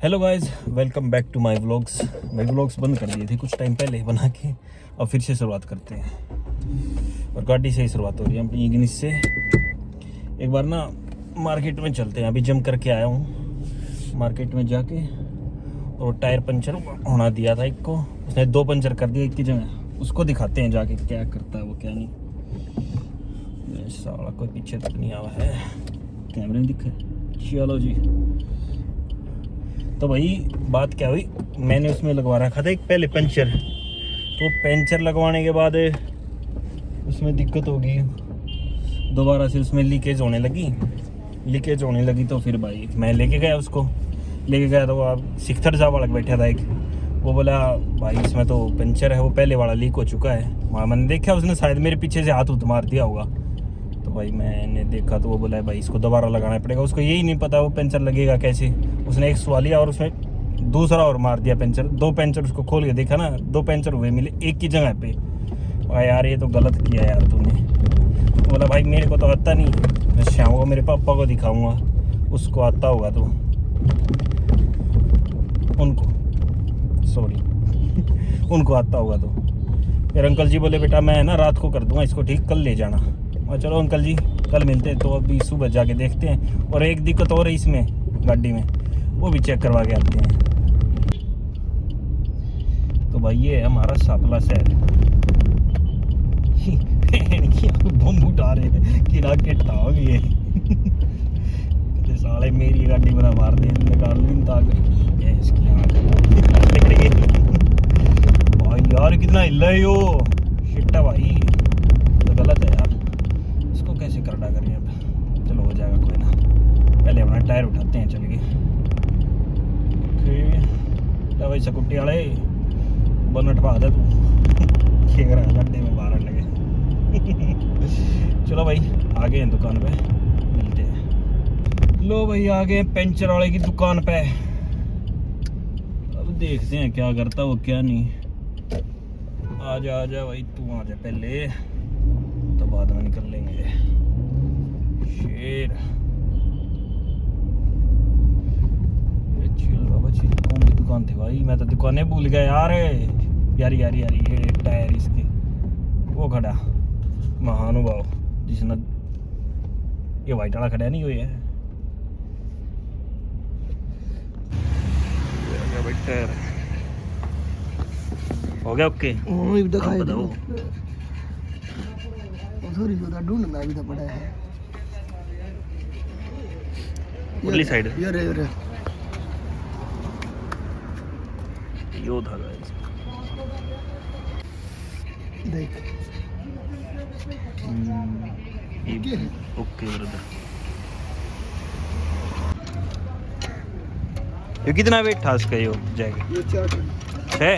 Hello guys, welcome back to my vlogs. मैं vlogs बंद कर दिए थे कुछ टाइम पहले बना के, अब फिर से शुरुआत करते हैं। और गाड़ी से ही शुरुआत हो रही है अपनी इग्निस से। एक बार ना मार्केट में चलते हैं, अभी जम करके आया हूँ मार्केट में जाके। और टायर पंचर होना दिया था एक को, उसने 2 पंचर कर दिए एक की जगह। उसको दिखाते हैं जाके क्या करता है वो क्या नहीं। साला कोई पीछे तक नहीं आवा है, कैमरे में दिखे। चलो जी, तो भाई बात क्या हुई, मैंने उसमें लगवा रखा था एक पहले पंचर। तो पंचर लगवाने के बाद उसमें दिक्कत होगी, दोबारा से उसमें लीकेज होने लगी। तो फिर भाई मैं लेके गया उसको, तो आप सिक्थर जा वाला बैठा था एक, वो बोला भाई इसमें तो पंचर है, वो पहले वाला लीक हो चुका है। वहाँ मैंने देखा उसने शायद मेरे पीछे से हाथ उठ मार दिया होगा। तो भाई मैंने देखा तो वो बोला भाई इसको दोबारा लगाना पड़ेगा। उसको यही नहीं पता वो पंचर लगेगा कैसे। उसने एक सवाल लिया और उसमें दूसरा और मार दिया पंचर। 2 पंचर उसको खोल के देखा ना, 2 पंचर हुए मिले एक की जगह पे। भाई यार ये तो गलत किया यार तूने। तो बोला भाई मेरे को तो आता नहीं, मैं शाम को मेरे पापा को दिखाऊंगा, उसको आता होगा तो उनको आता होगा तो। फिर अंकल जी बोले बेटा मैं ना रात को कर दूंगा इसको ठीक, कल ले जाना। और चलो अंकल जी कल मिलते हैं। तो अभी सुबह जाके देखते हैं। और एक दिक्कत और है इसमें गाड़ी में, वो भी चेक करवा के आते हैं। तो भाई ये है हमारा सापला शहर। बम उठा रहे हैं किला के टांग ये। साले मेरी गाड़ी बना मार दे, निकाल ली ताक इसकी भाई यार कितना हिल है यो। शिट है भाई, तो गलत है यार, इसको कैसे करना करें अब। चलो हो जाएगा कोई ना, पहले अपना टायर उठाते हैं चल के। ओके भाई सकुट्टी वाले बनट पा दे तू। खेल रहा है गड्ढे में बाहर लगे। चलो भाई आ गए हैं दुकान पे, मिलते हैं। लो भाई आ गए पंचर वाले की दुकान पे। अब देखते हैं क्या करता वो क्या नहीं। आजा भाई तू आ जा पहले, तो बाद में निकल लेंगे। शेर चिल बाबा चिल। कौन सी दुकान थी भाई, मैं तो दुकानें भूल गया यार। यार ये टायर इसके वो खड़ा महानुभाव जिसने ये वाइट वाला खड़ा नहीं हुई है। भाई टायर हो गया ओके। दिखाई बताओ थोड़ी ज्यादा ढूंढना भी तो पड़ा है। उरली साइड ये यो था गाइस, देख ओके ब्रदर। ये कितना वेट था इसका यो जैकेट? ये 4 है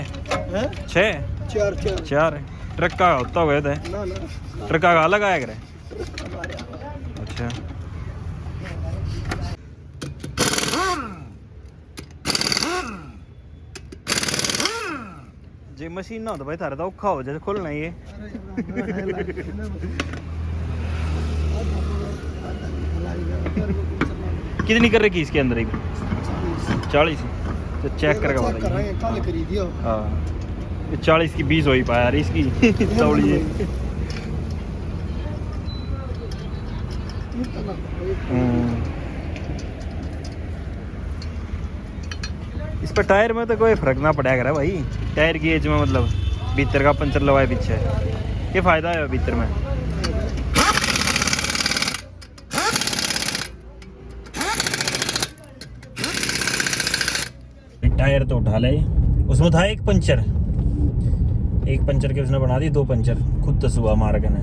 6 4 4 ट्रक का होता हुआ था ना ना ट्रक का अलग आया करे। अच्छा जे मशीन ना हो तो भाई थारा तो औखा हो जैसे खोलना ये। कितनी कर रखी इसके अंदर एक 40? तो चेक करके बताइए। कल खरीदियो हाँ ये 40 की 20 हो ही पाया यार इसकी। तौड़ी है। इस पर टायर में तो कोई फर्क ना पड़ा करे भाई, टायर की एज में मतलब भीतर का पंचर लवाए पीछे, ये फायदा है भीतर में। टायर तो उठा ले, उसमें था एक पंचर के उसने बना दी 2 पंचर खुद तो सुबह मार के ने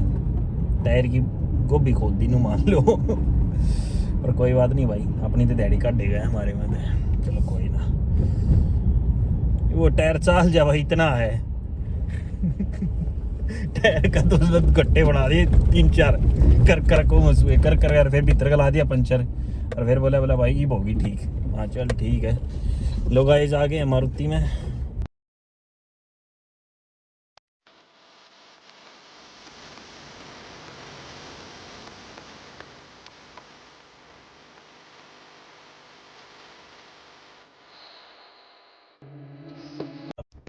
टायर की गोभी खोद दी नू मान लो। पर कोई बात नहीं भाई, अपनी तो दिहाड़ी काट देगा हमारे में। चलो कोई ना, वो टायर चाल जा भाई इतना है। टायर का तो उसने गट्टे बना दिए 3-4 कर को मसुए कर फिर भीतर का ला दिया पंचर। और फिर बोला भाई ये होगी ठीक। हाँ चल ठीक है। लोग गाइस आ गए मारुति में।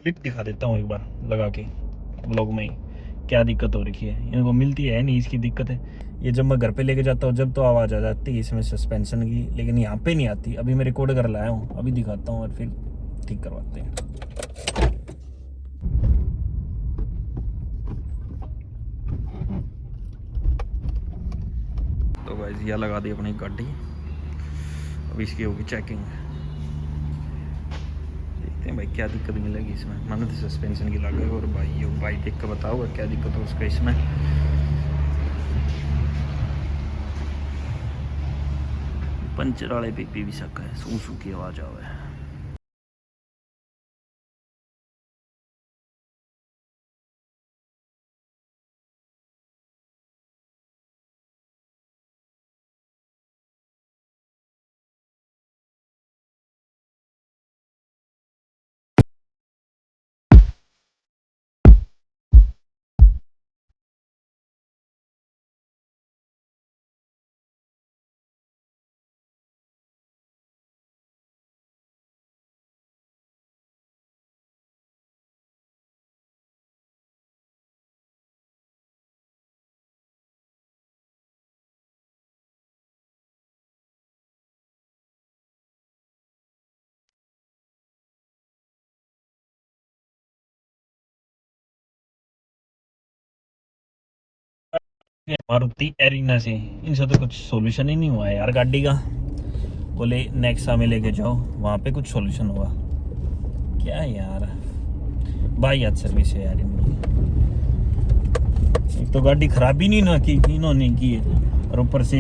क्लिप दिखा देता हूँ एक बार लगा के ब्लॉग में ही, क्या दिक्कत हो रखी है। इनको मिलती है नहीं, इसकी दिक्कत है। ये जब मैं घर पे लेके जाता हूँ जब तो आवाज़ आ जाती है इसमें सस्पेंशन की, लेकिन यहाँ पे नहीं आती। अभी मैं रिकॉर्ड कर लाया हूँ, अभी दिखाता हूँ और फिर ठीक करवाते हैं। तो गाइस यह लगा दी अपनी गाड़ी, अब इसकी होगी चेकिंग। देखते हैं भाई क्या दिक्कत मिलेगी इसमें। मैंने तो सस्पेंशन की लगा है, और भाई देख कर बताओ क्या दिक्कत हो उसका इसमें। पंचर वाले पे भी सका है, सू की आवाज़ आवे है। मारुति एरिना से इनसे तो कुछ सोल्यूशन ही नहीं हुआ है यार गाड़ी का। बोले नेक्सा में लेके जाओ, वहाँ पे कुछ सोल्यूशन हुआ क्या है यार। भाई आज सर्विस है यार इनकी। एक तो गाड़ी खराब ही नहीं ना की इन्होंने की है, और ऊपर से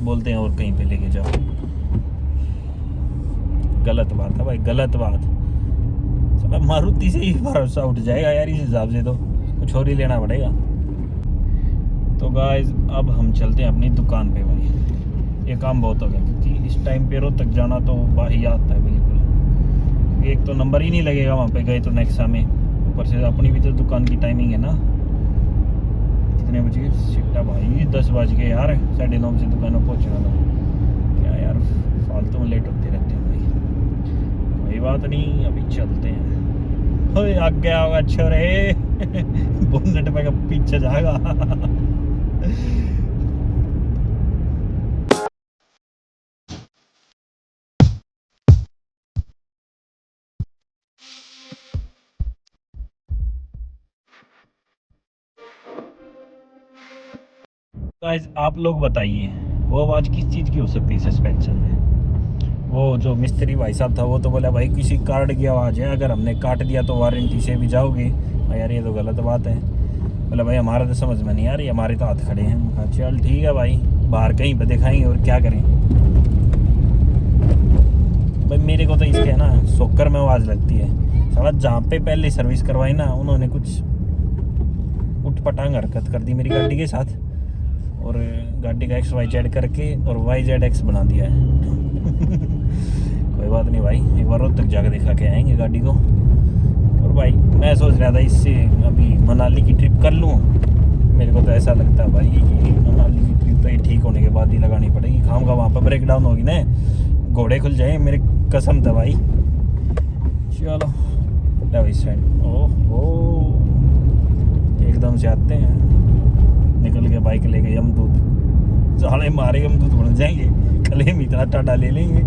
बोलते हैं और कहीं पे लेके जाओ। गलत बात है भाई, गलत बात। चलो मारुति से ही भरोसा उठ जाएगा यार इस हिसाब से, तो कुछ और ही लेना पड़ेगा। तो गाइस अब हम चलते हैं अपनी दुकान पे भाई, ये काम बहुत हो गया, क्योंकि इस टाइम पे रोहतक जाना तो वाहियात है बिल्कुल। एक तो नंबर ही नहीं लगेगा वहाँ पे गए तो नेक्सा में, ऊपर से अपनी भी तो दुकान की टाइमिंग है ना। कितने बजे शिट्टा भाई, 10 बज गए यार, 9:30 बजे दुकान में पहुँचना था। क्या यार फालतू में लेट होते रहते हैं भाई। कोई बात नहीं, अभी चलते हैं। आग गया होगा छोरे बोनट पे पीछे जाएगा। गाइस आप लोग बताइए वो आवाज़ किस चीज़ की हो सकती है सस्पेंशन में। वो जो मिस्त्री भाई साहब था वो तो बोला भाई किसी कार्ड की आवाज़ है, अगर हमने काट दिया तो वारंटी से भी जाओगे। यार ये तो गलत बात है। बोला भाई हमारा तो समझ में नहीं आ रही, हमारे तो हाथ खड़े हैं। चल ठीक है भाई, बाहर कहीं पे दिखाएंगे और क्या करें भाई। मेरे को तो इसके है ना सोकर में आवाज़ लगती है साला। जहाँ पे पहले सर्विस करवाई ना उन्होंने कुछ उठपटांग हरकत कर दी मेरी गाड़ी के साथ, और गाड़ी का XYZ करके और YZX बना दिया है। कोई बात नहीं भाई, एक बार रोहतक जाकर दिखा के आएंगे गाड़ी को। और भाई मैं सोच रहा था इससे अभी मनाली की ट्रिप कर लूँ। मेरे को तो ऐसा लगता है भाई कि मनाली की ट्रिप तो ये ठीक होने के बाद ही लगानी पड़ेगी। खाम का वहाँ पर ब्रेक डाउन होगी ना, घोड़े खुल जाए, मेरी कसम था भाई। चलो भाई साइड ओह एकदम से आते हैं, निकल के बाइक लेके यमदूत साले मारे यमदूत बन जाएंगे। कल हम इतना टाटा ले लेंगे